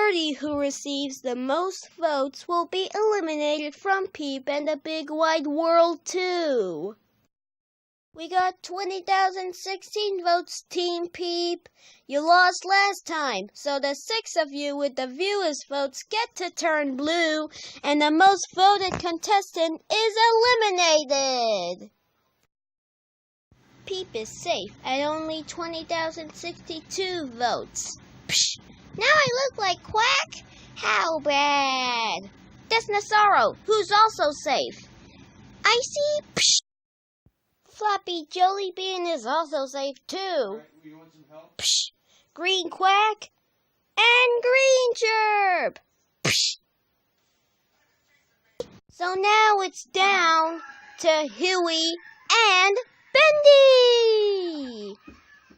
party who receives the most votes will be eliminated from Peep and the Big Wide World too. We got 20,016 votes, Team Peep. You lost last time, so the 6 of you with the viewers' votes get to turn blue, and the most voted contestant is eliminated. Peep is safe at only 20,062 votes. Psh, now I look like Quack? How bad? That's Nasaro, who's also safe. I see. Psh. Flappy Jollybean is also safe too. Right, you want some help? Psh. Green Quack and Green Chirp. Psh. So now it's down to Huey and Bendy.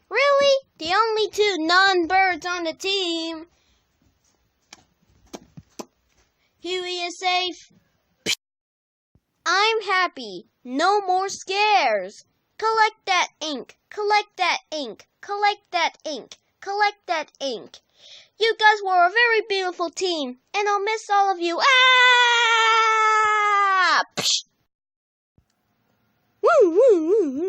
Really? The only 2 non-birds on the team. Huey is safe. I'm happy. No more scares. Collect that ink. Collect that ink. Collect that ink. Collect that ink. You guys were a very beautiful team, and I'll miss all of you. Ah! Psh! Woo, woo, woo, woo.